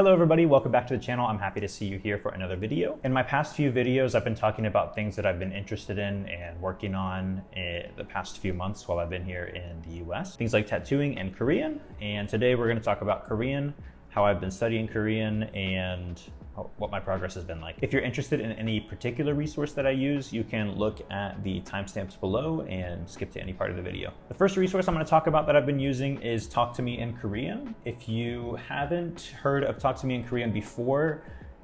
Hello everybody, welcome back to the channel. I'm happy to see you here for another video. In my past few videos, I've been talking about things that I've been interested in and working on in the past few months while I've been here in the US. Things like tattooing and Korean. And today we're gonna talk about Korean, how I've been studying Korean, and what my progress has been like. If you're interested in any particular resource that I use, you can look at the timestamps below and skip to any part of the video. The first resource I'm going to talk about that I've been using is Talk to Me in Korean. If you haven't heard of Talk to Me in Korean before,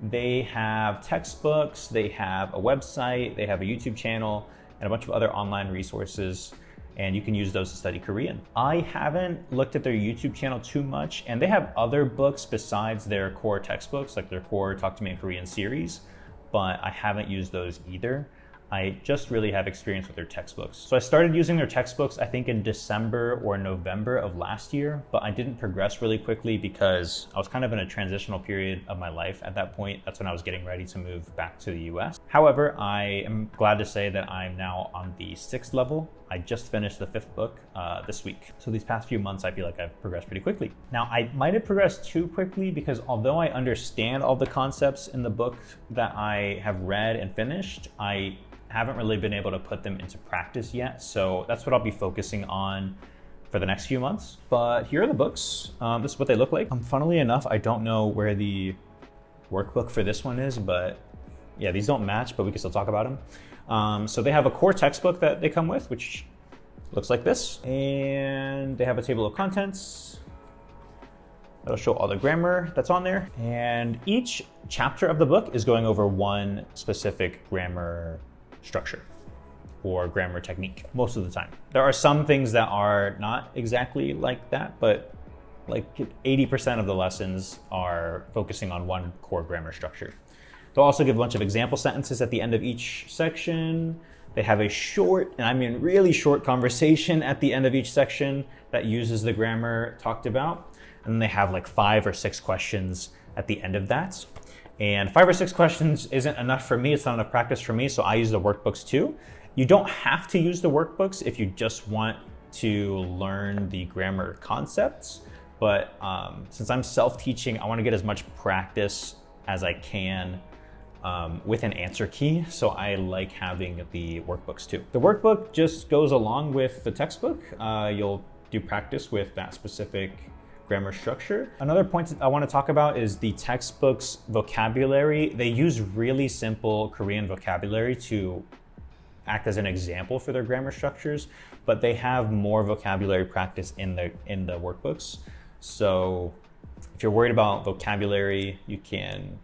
they have textbooks, they have a website, they have a YouTube channel, and a bunch of other online resources, and you can use those to study Korean. I haven't looked at their YouTube channel too much, and they have other books besides their core textbooks, like their core Talk to Me in Korean series, but I haven't used those either. I just really have experience with their textbooks. So I started using their textbooks, I think in December or November of last year, but I didn't progress really quickly because I was kind of in a transitional period of my life at that point. That's when I was getting ready to move back to the US. However, I am glad to say that I'm now on the 6th level. I just finished the 5th book this week. So these past few months, I feel like I've progressed pretty quickly. Now, I might have progressed too quickly because although I understand all the concepts in the book that I have read and finished, I haven't really been able to put them into practice yet. So that's what I'll be focusing on for the next few months. But here are the books. This is what they look like. Funnily enough, I don't know where the workbook for this one is, but yeah, these don't match, but we can still talk about them. So they have a core textbook that they come with, which looks like this. And they have a table of contents that'll show all the grammar that's on there. And each chapter of the book is going over one specific grammar structure or grammar technique most of the time. There are some things that are not exactly like that, but like 80% of the lessons are focusing on one core grammar structure. They'll also give a bunch of example sentences at the end of each section. They have a short, and I mean really short, conversation at the end of each section that uses the grammar talked about. And then they have like 5 or 6 questions at the end of that. And 5 or 6 questions isn't enough for me. It's not enough practice for me, so I use the workbooks too. You don't have to use the workbooks if you just want to learn the grammar concepts. But since I'm self-teaching, I want to get as much practice as I can with an answer key. So I like having the workbooks too. The workbook just goes along with the textbook. You'll do practice with that specific grammar structure. Another point that I want to talk about is the textbook's vocabulary. They use really simple Korean vocabulary to act as an example for their grammar structures, but they have more vocabulary practice in the workbooks. So if you're worried about vocabulary, you can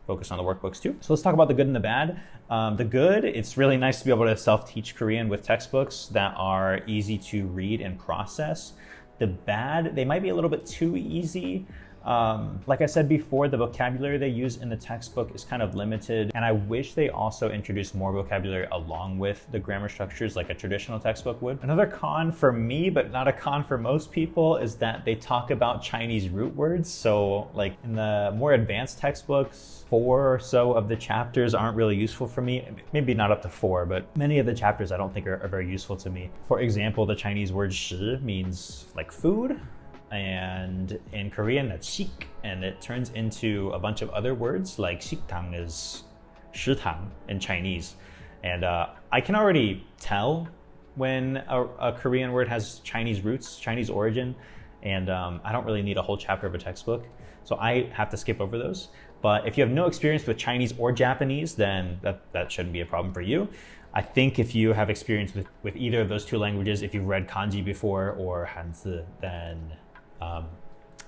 focus on the workbooks too. So let's talk about the good and the bad. The good, it's really nice to be able to self-teach Korean with textbooks that are easy to read and process. The bad, they might be a little bit too easy. Like I said before, the vocabulary they use in the textbook is kind of limited, and I wish they also introduced more vocabulary along with the grammar structures like a traditional textbook would. Another con for me, but not a con for most people, is that they talk about Chinese root words. So like in the more advanced textbooks, 4 or so of the chapters aren't really useful for me. Maybe not up to 4, but many of the chapters I don't think are very useful to me. For example, the Chinese word shi means like food. And in Korean, that's sik, and it turns into a bunch of other words, like siktang is shitang in Chinese. And I can already tell when a Korean word has Chinese roots, Chinese origin, and I don't really need a whole chapter of a textbook, so I have to skip over those. But if you have no experience with Chinese or Japanese, then that shouldn't be a problem for you. I think if you have experience with either of those 2 languages, if you've read kanji before or hanzi, then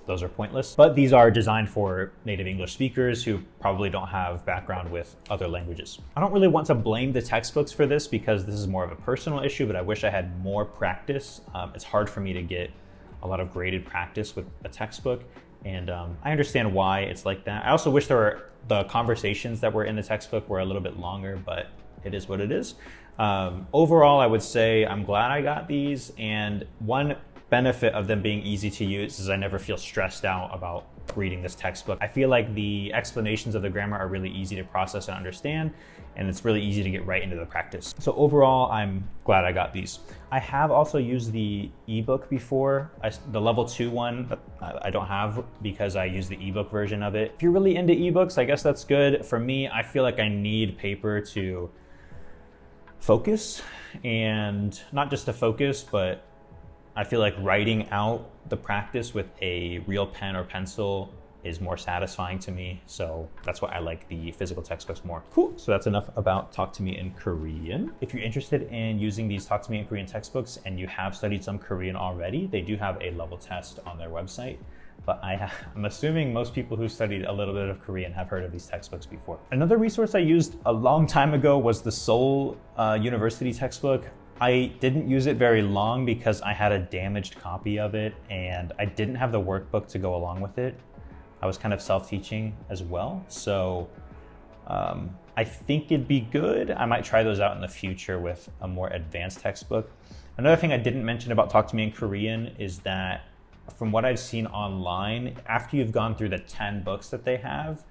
those are pointless. But these are designed for native English speakers who probably don't have background with other languages. I don't really want to blame the textbooks for this because this is more of a personal issue, but I wish I had more practice. It's hard for me to get a lot of graded practice with a textbook, and I understand why it's like that. I also wish the conversations that were in the textbook were a little bit longer, but it is what it is. Overall, I would say I'm glad I got these, and one benefit of them being easy to use is I never feel stressed out about reading this textbook. I feel like the explanations of the grammar are really easy to process and understand, and it's really easy to get right into the practice. So overall, I'm glad I got these. I have also used the ebook before. The level 2 one, I don't have because I use the ebook version of it. If you're really into ebooks, I guess that's good. For me, I feel like I need paper to focus, and not just to focus, but I feel like writing out the practice with a real pen or pencil is more satisfying to me. So that's why I like the physical textbooks more. Cool. So that's enough about Talk to Me in Korean. If you're interested in using these Talk to Me in Korean textbooks and you have studied some Korean already, they do have a level test on their website. But I'm assuming most people who studied a little bit of Korean have heard of these textbooks before. Another resource I used a long time ago was the Seoul University textbook. I didn't use it very long because I had a damaged copy of it and I didn't have the workbook to go along with it. I was kind of self-teaching as well. So I think it'd be good. I might try those out in the future with a more advanced textbook. Another thing I didn't mention about Talk to Me in Korean is that from what I've seen online, after you've gone through the 10 books that they have,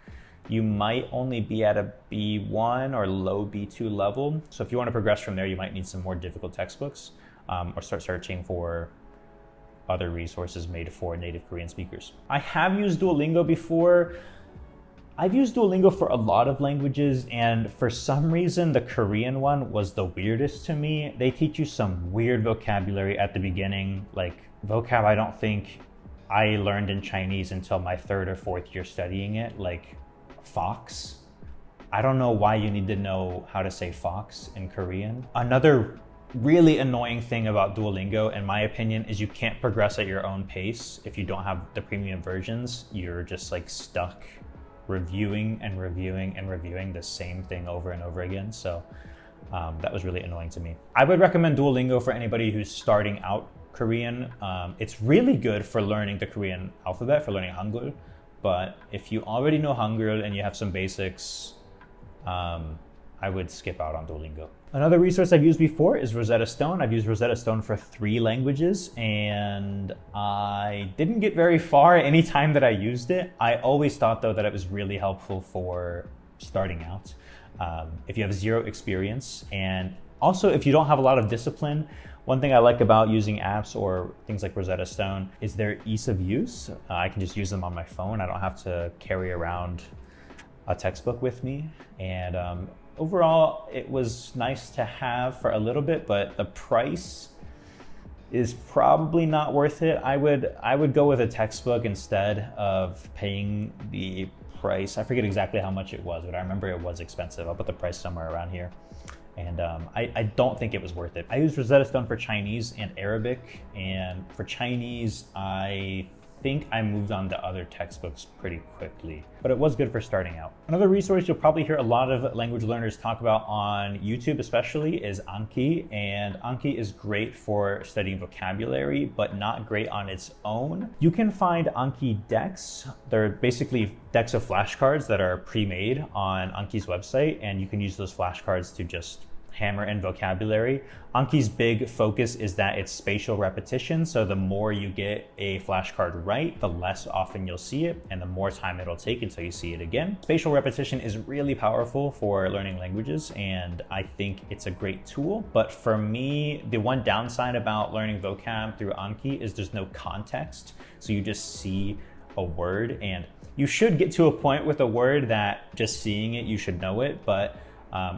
you might only be at a B1 or low B2 level. So if you want to progress from there, you might need some more difficult textbooks or start searching for other resources made for native Korean speakers. I have used Duolingo before. I've used Duolingo for a lot of languages, and for some reason, the Korean one was the weirdest to me. They teach you some weird vocabulary at the beginning, like vocab I don't think I learned in Chinese until my 3rd or 4th year studying it, like fox. I don't know why you need to know how to say fox in Korean. Another really annoying thing about Duolingo, in my opinion, is you can't progress at your own pace. If you don't have the premium versions, you're just like stuck reviewing and reviewing and reviewing the same thing over and over again. So that was really annoying to me. I would recommend Duolingo for anybody who's starting out Korean. It's really good for learning the Korean alphabet, for learning Hangul. But if you already know Hangul and you have some basics, I would skip out on Duolingo. Another resource I've used before is Rosetta Stone. I've used Rosetta Stone for 3 languages, and I didn't get very far any time that I used it. I always thought, though, that it was really helpful for starting out. If you have 0 experience, and also if you don't have a lot of discipline, one thing I like about using apps or things like Rosetta Stone is their ease of use. I can just use them on my phone. I don't have to carry around a textbook with me. And overall, it was nice to have for a little bit, but the price is probably not worth it. I would go with a textbook instead of paying the price. I forget exactly how much it was, but I remember it was expensive. I'll put the price somewhere around here. And I don't think it was worth it. I used Rosetta Stone for Chinese and Arabic, and for Chinese, I think I moved on to other textbooks pretty quickly, but it was good for starting out. Another resource you'll probably hear a lot of language learners talk about on YouTube especially is Anki, and Anki is great for studying vocabulary, but not great on its own. You can find Anki decks. They're basically decks of flashcards that are pre-made on Anki's website, and you can use those flashcards to just hammer in vocabulary. Anki's big focus is that it's spatial repetition, so the more you get a flashcard right, the less often you'll see it, and the more time it'll take until you see it again. Spatial repetition is really powerful for learning languages, and I think it's a great tool. But for me, the one downside about learning vocab through Anki is there's no context, so you just see a word, and you should get to a point with a word that just seeing it, you should know it, but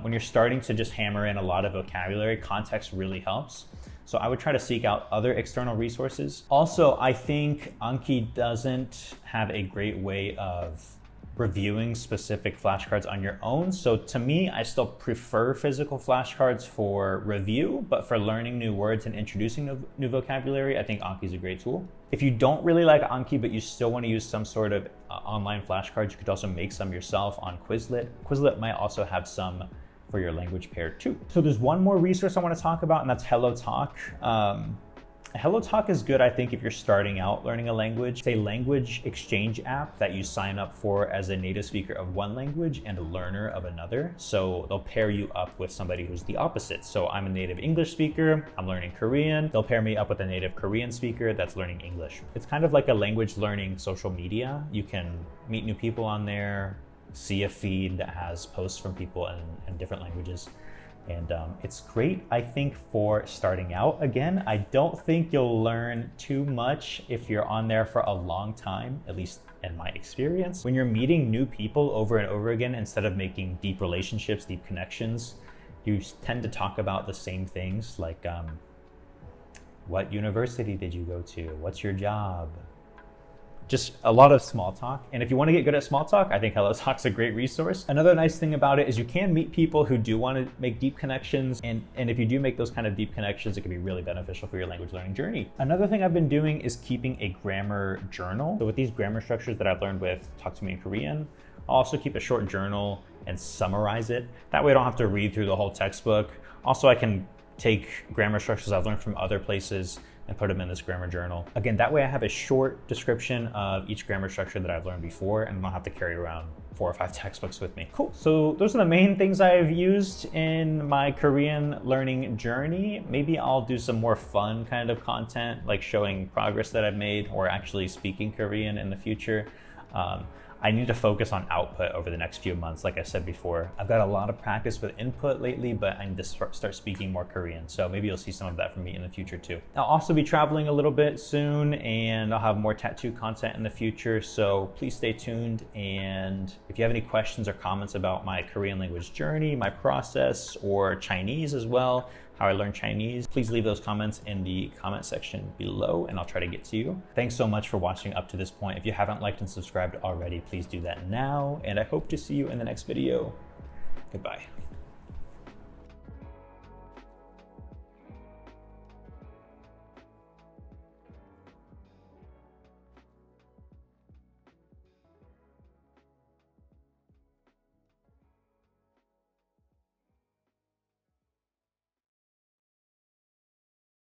when you're starting to just hammer in a lot of vocabulary, context really helps. So I would try to seek out other external resources. Also, I think Anki doesn't have a great way of reviewing specific flashcards on your own. So to me, I still prefer physical flashcards for review, but for learning new words and introducing new vocabulary, I think Anki is a great tool. If you don't really like Anki, but you still want to use some sort of online flashcards, you could also make some yourself on Quizlet. Quizlet might also have some for your language pair too. So there's one more resource I want to talk about, and that's HelloTalk. HelloTalk is good, I think, if you're starting out learning a language. It's a language exchange app that you sign up for as a native speaker of one language and a learner of another. So they'll pair you up with somebody who's the opposite. So I'm a native English speaker, I'm learning Korean. They'll pair me up with a native Korean speaker that's learning English. It's kind of like a language learning social media. You can meet new people on there, see a feed that has posts from people in different languages. And it's great, I think, for starting out. Again, I don't think you'll learn too much if you're on there for a long time, at least in my experience. When you're meeting new people over and over again, instead of making deep relationships, deep connections, you tend to talk about the same things, like what university did you go to? What's your job? Just a lot of small talk. And if you want to get good at small talk, I think HelloTalk's a great resource. Another nice thing about it is you can meet people who do want to make deep connections. And if you do make those kind of deep connections, it can be really beneficial for your language learning journey. Another thing I've been doing is keeping a grammar journal. So with these grammar structures that I've learned with Talk to Me in Korean, I'll also keep a short journal and summarize it. That way I don't have to read through the whole textbook. Also, I can take grammar structures I've learned from other places and put them in this grammar journal. Again, that way I have a short description of each grammar structure that I've learned before and I don't have to carry around 4 or 5 textbooks with me. Cool, so those are the main things I've used in my Korean learning journey. Maybe I'll do some more fun kind of content, like showing progress that I've made or actually speaking Korean in the future. I need to focus on output over the next few months. Like I said before, I've got a lot of practice with input lately, but I need to start speaking more Korean. So maybe you'll see some of that from me in the future too. I'll also be traveling a little bit soon and I'll have more tattoo content in the future. So please stay tuned. And if you have any questions or comments about my Korean language journey, my process, or Chinese as well, how I learned Chinese, please leave those comments in the comment section below and I'll try to get to you. Thanks so much for watching up to this point. If you haven't liked and subscribed already, please do that now. And I hope to see you in the next video. Goodbye.